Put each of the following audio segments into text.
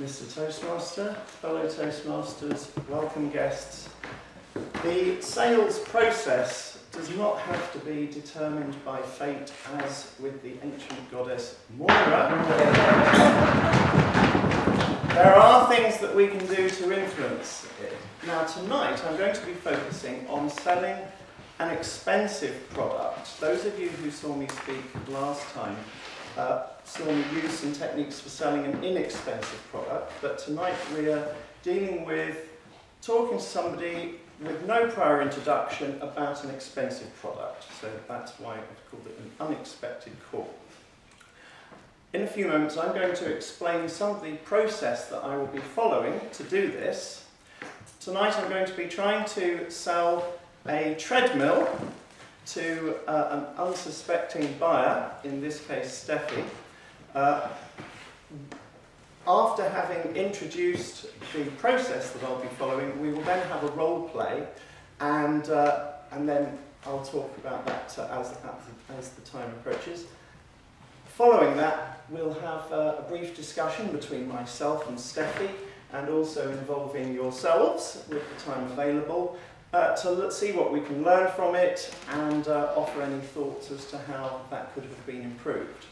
Mr. Toastmaster, fellow Toastmasters, welcome guests. The sales process does not have to be determined by fate as with the ancient goddess Moira. There are things that we can do to influence it. Now tonight I'm going to be focusing on selling an expensive product. Those of you who saw me speak last time saw me use some techniques for selling an inexpensive product, but tonight we are dealing with talking to somebody with no prior introduction about an expensive product. So that's why I've called it an unexpected call. In a few moments I'm going to explain some of the process that I will be following to do this. Tonight I'm going to be trying to sell a treadmill to an unsuspecting buyer, in this case Steffi. After having introduced the process that I'll be following, we will then have a role play, and then I'll talk about that as the time approaches. Following that, we'll have a brief discussion between myself and Steffi, and also involving yourselves with the time available, to see what we can learn from it and offer any thoughts as to how that could have been improved.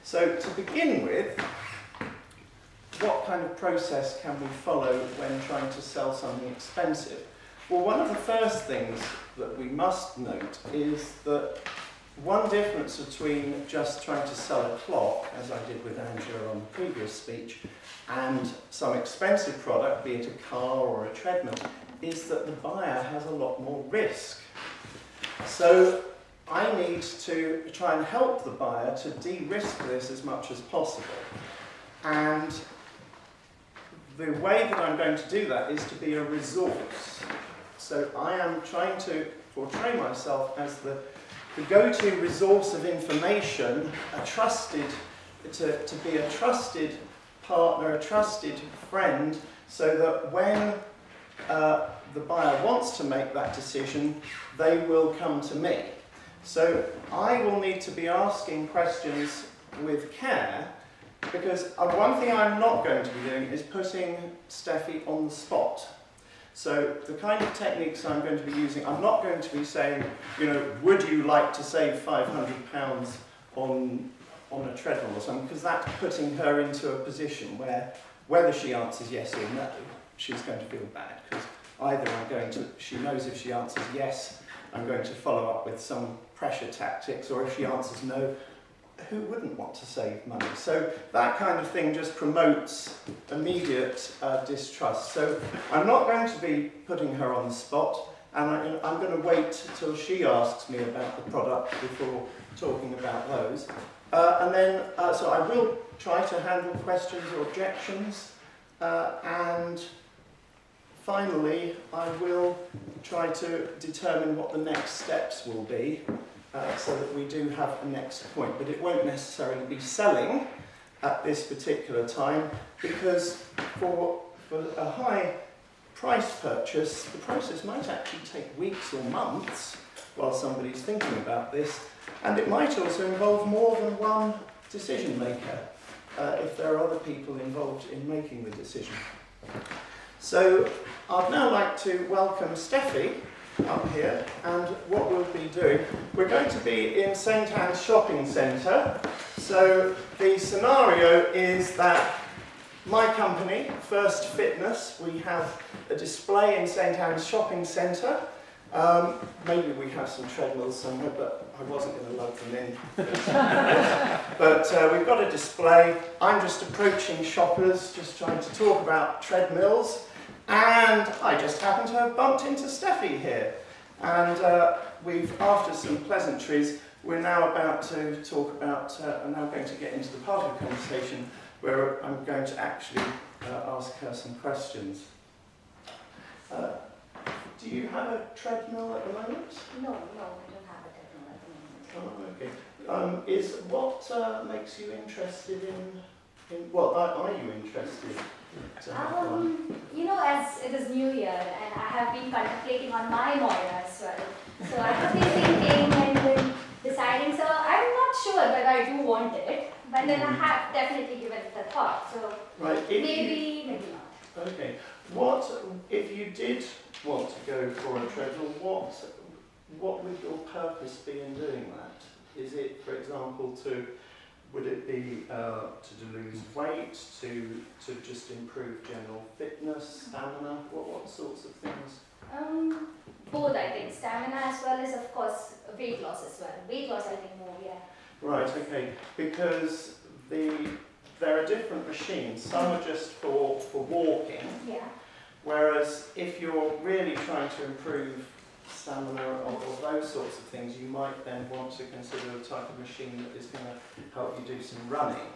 So to begin with, what kind of process can we follow when trying to sell something expensive? Well, one of the first things that we must note is that one difference between just trying to sell a clock, as I did with Angela on the previous speech, and some expensive product, be it a car or a treadmill, is that the buyer has a lot more risk. So I need to try and help the buyer to de-risk this as much as possible. And the way that I'm going to do that is to be a resource. So I am trying to portray myself as the go-to resource of information, to be a trusted partner, a trusted friend, so that when the buyer wants to make that decision, they will come to me. So I will need to be asking questions with care, because one thing I'm not going to be doing is putting Steffi on the spot. So the kind of techniques I'm going to be using, I'm not going to be saying, you know, would you like to save £500 on a treadmill or something, because that's putting her into a position where whether she answers yes or no, she's going to feel bad, because either she knows if she answers yes, I'm going to follow up with some pressure tactics, or if she answers no, who wouldn't want to save money? So that kind of thing just promotes immediate distrust. So I'm not going to be putting her on the spot, and I'm going to wait till she asks me about the product before talking about those. So I will try to handle questions or objections, and finally I will try to determine what the next steps will be, so that we do have a next point. But it won't necessarily be selling at this particular time, because for a high price purchase, the process might actually take weeks or months while somebody's thinking about this, and it might also involve more than one decision maker if there are other people involved in making the decision. So I'd now like to welcome Steffi up here, and what we'll be doing, we're going to be in St Anne's Shopping Centre. So the scenario is that my company, First Fitness, we have a display in St Anne's Shopping Centre. Maybe we have some treadmills somewhere, but I wasn't going to lug them in. But we've got a display. I'm just approaching shoppers, just trying to talk about treadmills. And I just happen to have bumped into Steffi here. And after some pleasantries, we're now about to talk about, I'm now going to get into the part of the conversation where I'm going to actually ask her some questions. Do you have a treadmill at the moment? No, I don't have a treadmill at the moment. Oh, okay. What makes you interested in what are you interested You know, as it is New Year, and I have been contemplating on my Moira as well. So I have been thinking and then deciding. So I'm not sure whether I do want it, But then I have definitely given it a thought. So Right. maybe not. Okay. What if you did want to go for a treadmill? What would your purpose be in doing that? Is it, for example, would it be to lose weight, to just improve general fitness, stamina? What sorts of things? Both, I think. Stamina as well as, of course, weight loss as well. Weight loss, I think, more, yeah. Right, okay. Because there are different machines. Some are just for walking. Yeah. Whereas if you're really trying to improve stamina or those sorts of things, you might then want to consider a type of machine that is going to help you do some running.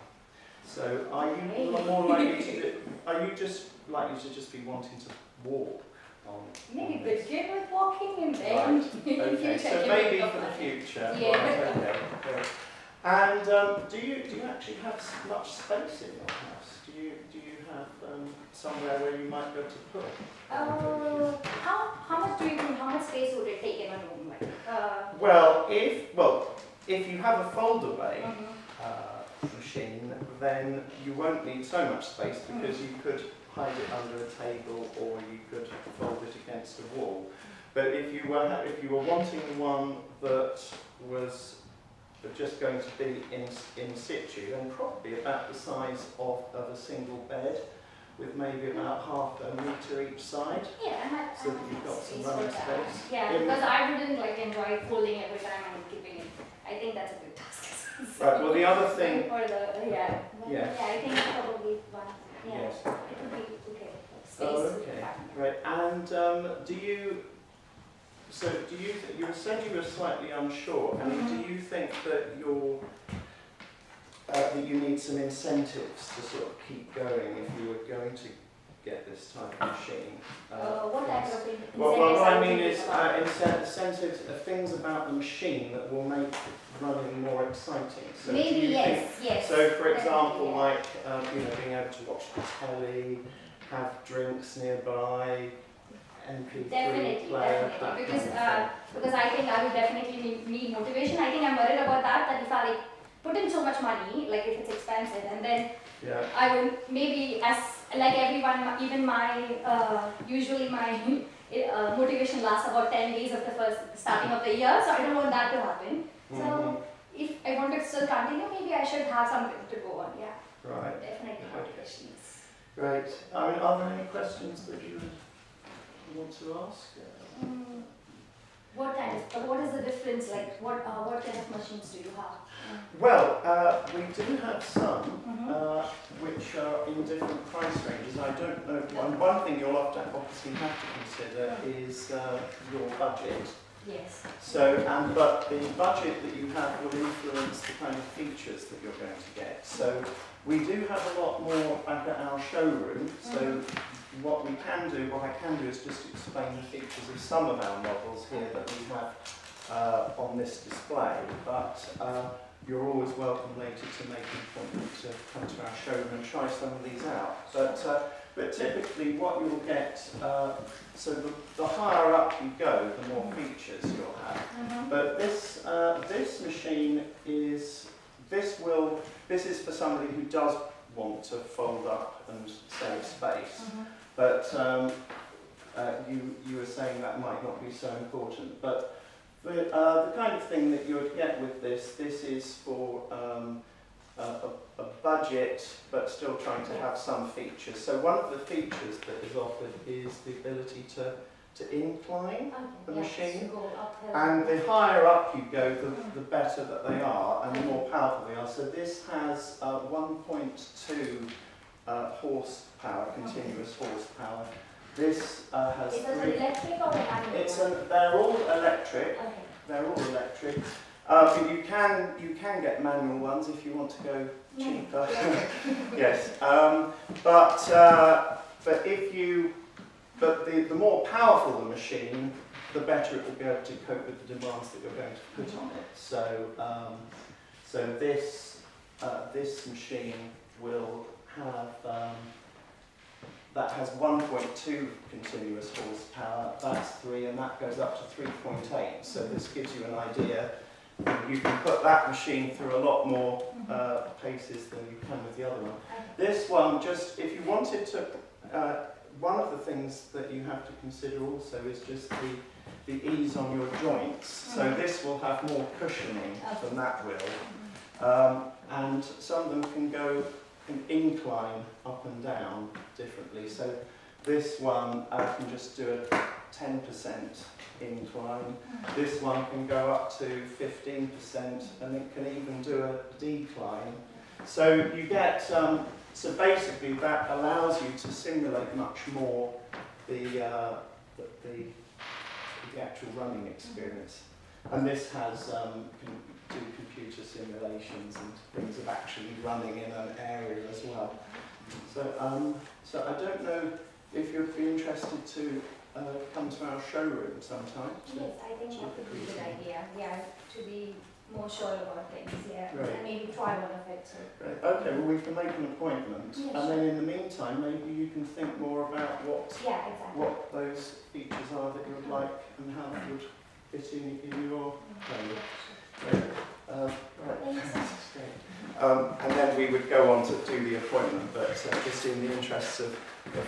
So are you more likely to are you just likely to just be wanting to walk? Maybe begin with walking and then okay, so maybe for the future. Yeah. Right, okay. And do you actually have much space in your house? Do you have somewhere where you might go to put? How much do you think? How much space would it take in a room? Like, well, if you have a fold-away machine, then you won't need so much space because you could hide it under a table or you could fold it against a wall. But if you were wanting one that was just going to be in situ, then probably about the size of a single bed, with maybe about half a metre each side. Yeah, so that you've got some running space. Yeah, because I wouldn't like enjoy folding every time I'm keeping it. I think that's a good task. Right. Well, the other thing. Yeah, Yes. I think probably one. Yeah. Yes. It would be okay. Space. Oh, okay. Right. And do you said you were slightly unsure. I mean, do you think that that you need some incentives to sort of keep going if you were going to get this type of machine? What type of incentives? Well, what I mean is incentives, things about the machine that will make running more exciting. So maybe yes. So, for example, yeah. like being able to watch the telly, have drinks nearby. MP3 player, because I think I would definitely need motivation. I think I'm worried about that if I put in so much money, like if it's expensive, and then I will maybe, as like everyone, even my usually my motivation lasts about 10 days of the first starting of the year, so I don't want that to happen. So if I want to still continue, maybe I should have something to go on. Yeah. Right. Definitely motivations. Great. I mean, are there any questions that you want to ask? What is the difference? Like, what kind of machines do you have? Well, we do have some which are in different price ranges. I don't know. One thing you'll obviously have to consider is your budget. Yes. So, but the budget that you have will influence the kind of features that you're going to get. So, we do have a lot more back at our showroom. So, what I can do is just explain the features of some of our models here that we have on this display. But you're always welcome later to make an appointment to come to our showroom and try some of these out. But typically what you'll get, so the higher up you go, the more features you'll have. But this machine is, this is for somebody who does want to fold up and save space. But you were saying that might not be so important. But the kind of thing that you would get with this is for a budget, but still trying to have some features. So one of the features that is offered is the ability to incline the machine. And the higher up you go, the better that they are and the more powerful they are. So this has 1.2 horsepower, continuous horsepower. This has Is it electric or manual? They're all electric. Okay. They're all electric. But you can get manual ones if you want to go cheaper. Yes. But the more powerful the machine, the better it will be able to cope with the demands that you're going to put on it. So this machine will have that has 1.2 continuous horsepower. That's 3, and that goes up to 3.8. So this gives you an idea you can put that machine through a lot more paces than you can with the other one. This one, just if you wanted to, one of the things that you have to consider also is just the ease on your joints. So this will have more cushioning than that will. And some of them can go an incline up and down differently. So this one can just do a 10% incline. This one can go up to 15%, and it can even do a decline. So you get, so basically that allows you to simulate much more the actual running experience. And this has can do computer simulations and things of actually running in an area as well. So, so I don't know if you'd be interested to come to our showroom sometime. Yes, I think that would be a good idea. Yeah, to be more sure about things. Yeah, right. And maybe try one of it. So. Right. Okay. Well, we can make an appointment, and then in the meantime, maybe you can think more about what those features are that you would like and how that would fit in your home. Right. And then we would go on to do the appointment, but just in the interests of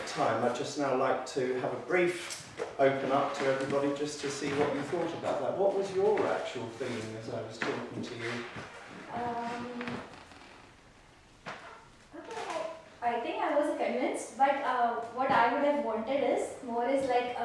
time, I'd just now like to have a brief open up to everybody just to see what you thought about that. What was your actual feeling as I was talking to you? I think I was convinced, but what I would have wanted is like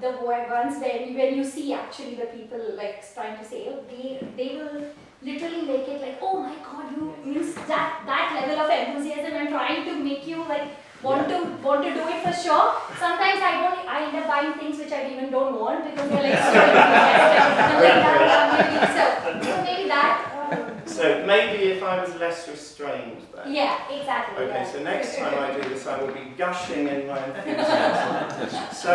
the ones when you see actually the people like trying to save, they will literally make it like, oh my god, you means that level of enthusiasm and trying to make you like want to do it for sure. Sometimes I end up buying things which I even don't want because they're like so enthusiastic. So maybe that. So maybe if I was less restrained then. Yeah, exactly. Okay, so next time I do this, I will be gushing in my enthusiasm. So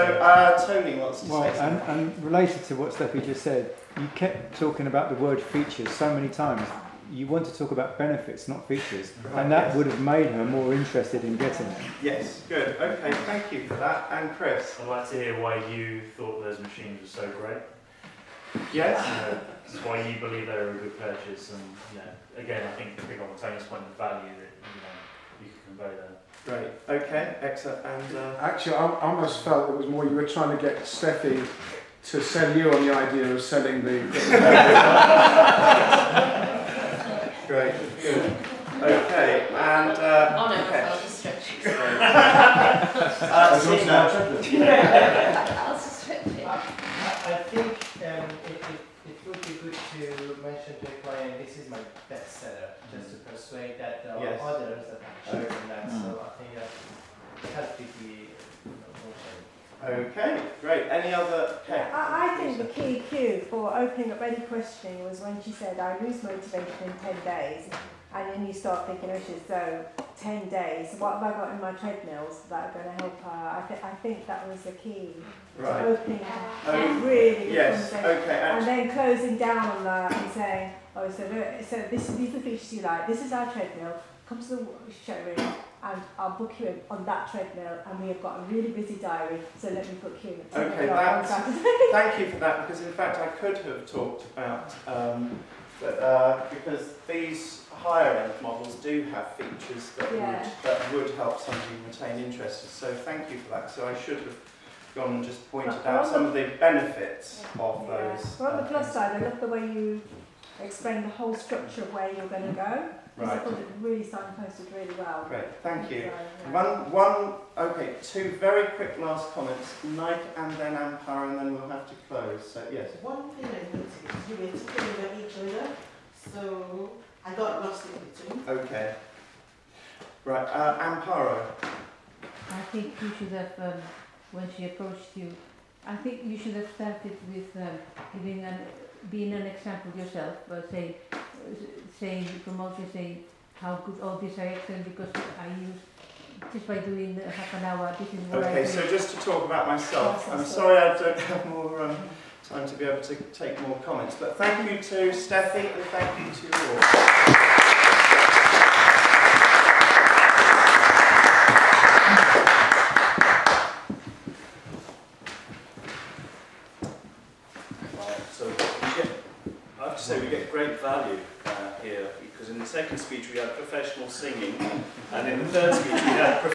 Tony wants to say something. And related to what Steffi just said, you kept talking about the word features so many times. You want to talk about benefits, not features, and that would have made her more interested in getting it. Yes, good. Okay, thank you for that. And Chris? I'd like to hear why you thought those machines were so great. Yes? Why you believe they were a good purchase, and again, I think to pick up on Tony's point of value that you could convey there. Great. Okay. Excellent. And actually, I almost felt it was more you were trying to get Steffi to sell you on the idea of selling the. Great. Good. Okay. And oh no, okay. I'll just stretch it. I'll just stretch it. I think it would be good to mention to a client, this is my best seller, just to persuade that there are others that have chosen that. So I think that helps with the motion. Okay, great. Any other? I think the key cue for opening up any questioning was when she said, I lose motivation in 10 days. And then you start thinking, so 10 days, what have I got in my treadmills that are going to help her? I think that was the key to opening really the conversation. Okay, and then closing down on that and saying, so these are the features you like, this is our treadmill, come to the showroom and I'll book you in on that treadmill, and we have got a really busy diary, so let me book you in at 10 o'clock on Saturday. Thank you for that, because in fact I could have talked about, because these higher end models do have features that would help somebody retain interest. So thank you for that. So I should have gone and just pointed out some of the benefits of those. Well, on the plus side, I love the way you explain the whole structure of where you're going to go. I thought it really signposted really well. Great, thank you. So, Okay, two very quick last comments. Nike and then Ampara, and then we'll have to close. So yes. One thing I noticed, you were talking about each other, so I got lost in between. Okay. Right, Amparo. I think you should have, when she approached you, I think you should have started with being an example yourself, saying how good all these are excellent, because I use, just by doing half an hour, this is what I do. Okay, so just to talk about myself, I'm sorry I don't have more time to be able to take more comments, but thank you to Steffi and thank you to you all. professional singing, and in the third speech we had